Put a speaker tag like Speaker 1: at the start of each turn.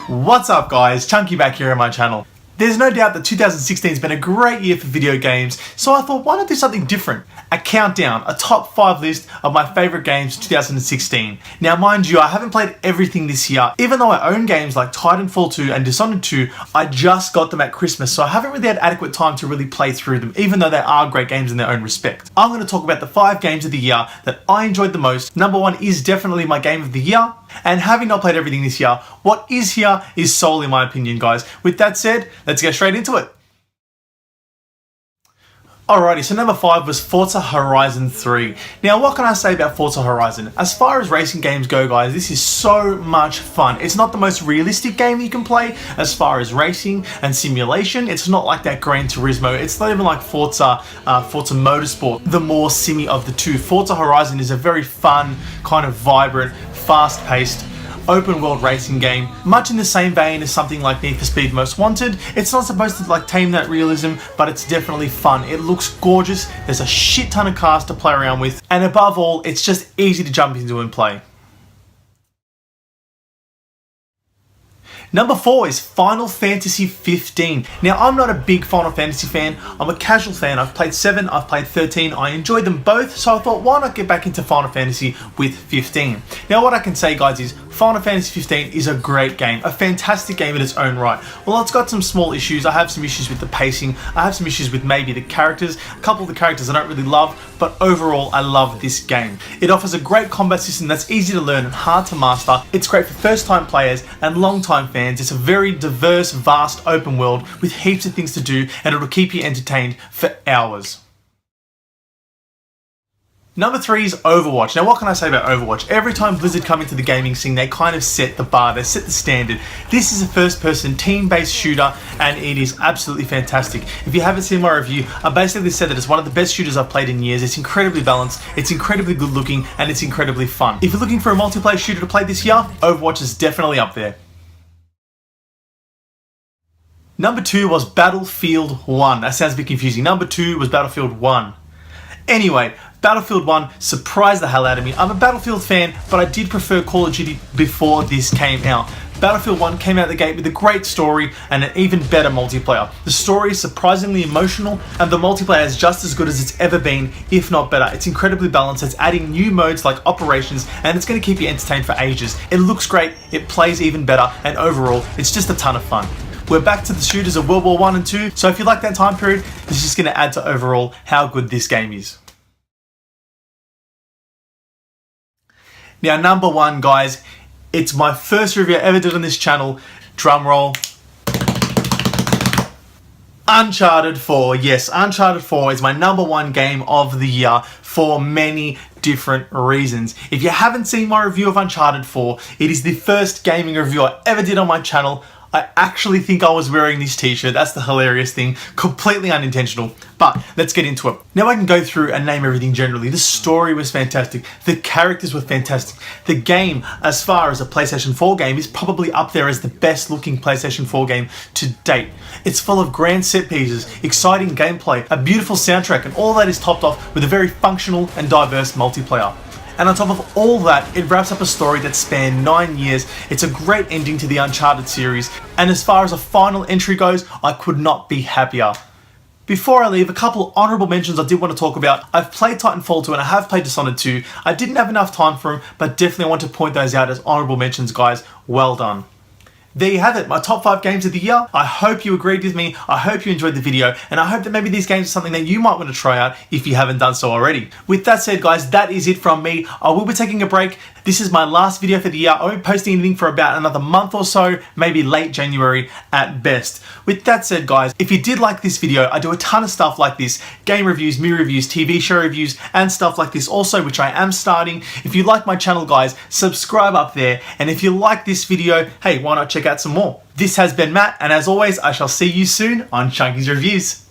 Speaker 1: What's up guys, Chunky back here on my channel. There's no doubt that 2016 has been a great year for video games, so I thought why not do something different? A countdown, a top 5 list of my favourite games of 2016. Now mind you, I haven't played everything this year. Even though I own games like Titanfall 2 and Dishonored 2, I just got them at Christmas, so I haven't really had adequate time to really play through them, even though they are great games in their own respect. I'm going to talk about the 5 games of the year that I enjoyed the most. Number 1 is definitely my game of the year, and having not played everything this year, what is here is solely my opinion, guys. With that said, let's get straight into it. Alrighty, so number 5 was Forza Horizon 3. Now, what can I say about Forza Horizon? As far as racing games go, guys, this is so much fun. It's not the most realistic game you can play as far as racing and simulation. It's not like that Gran Turismo. It's not even like Forza Motorsport, the more simmy of the two. Forza Horizon is a very fun, kind of vibrant, fast-paced, open world racing game, much in the same vein as something like Need for Speed Most Wanted. It's not supposed to like tame that realism, but it's definitely fun. It looks gorgeous, there's a shit ton of cars to play around with, and above all, it's just easy to jump into and play. Number 4 is Final Fantasy 15. Now, I'm not a big Final Fantasy fan, I'm a casual fan. I've played 7, I've played 13, I enjoyed them both, so I thought why not get back into Final Fantasy with 15. Now what I can say, guys, is Final Fantasy 15 is a great game, a fantastic game in its own right. Well, it's got some small issues. I have some issues with the pacing, I have some issues with maybe the characters, a couple of the characters I don't really love, but overall I love this game. It offers a great combat system that's easy to learn and hard to master. It's great for first time players and long time fans. It's a very diverse, vast open world with heaps of things to do, and it'll keep you entertained for hours. Number 3 is Overwatch. Now what can I say about Overwatch? Every time Blizzard come into the gaming scene, they kind of set the bar, they set the standard. This is a first-person, team-based shooter, and it is absolutely fantastic. If you haven't seen my review, I basically said that it's one of the best shooters I've played in years. It's incredibly balanced, it's incredibly good looking, and it's incredibly fun. If you're looking for a multiplayer shooter to play this year, Overwatch is definitely up there. Number 2 was Battlefield 1. That sounds a bit confusing. Number 2 was Battlefield 1. Anyway, Battlefield 1 surprised the hell out of me. I'm a Battlefield fan, but I did prefer Call of Duty before this came out. Battlefield 1 came out the gate with a great story and an even better multiplayer. The story is surprisingly emotional, and the multiplayer is just as good as it's ever been, if not better. It's incredibly balanced, it's adding new modes like operations, and it's going to keep you entertained for ages. It looks great, it plays even better, and overall, it's just a ton of fun. We're back to the shooters of World War 1 and 2, so if you like that time period, it's just going to add to overall how good this game is. Now, number 1, guys, it's my first review I ever did on this channel. Drum roll. Uncharted 4. Yes, Uncharted 4 is my number 1 game of the year for many different reasons. If you haven't seen my review of Uncharted 4, it is the first gaming review I ever did on my channel. I actually think I was wearing this t-shirt. That's the hilarious thing. Completely unintentional. But let's get into it. Now I can go through and name everything generally. The story was fantastic. The characters were fantastic. The game, as far as a PlayStation 4 game, is probably up there as the best looking PlayStation 4 game to date. It's full of grand set pieces, exciting gameplay, a beautiful soundtrack, and all that is topped off with a very functional and diverse multiplayer. And on top of all that, it wraps up a story that spanned 9 years. It's a great ending to the Uncharted series, and as far as a final entry goes, I could not be happier. Before I leave, a couple of honourable mentions I did want to talk about. I've played Titanfall 2 and I have played Dishonored 2. I didn't have enough time for them, but definitely want to point those out as honourable mentions, guys. Well done. There you have it, my top 5 games of the year. I hope you agreed with me, I hope you enjoyed the video, and I hope that maybe these games are something that you might want to try out if you haven't done so already. With that said, guys, that is it from me. I will be taking a break. This is my last video for the year. I won't be posting anything for about another month or so, maybe late January at best. With that said, guys, if you did like this video, I do a ton of stuff like this. Game reviews, movie reviews, TV show reviews, and stuff like this also, which I am starting. If you like my channel, guys, subscribe up there. And if you like this video, hey, why not check out some more? This has been Matt, and as always, I shall see you soon on Chunky's Reviews.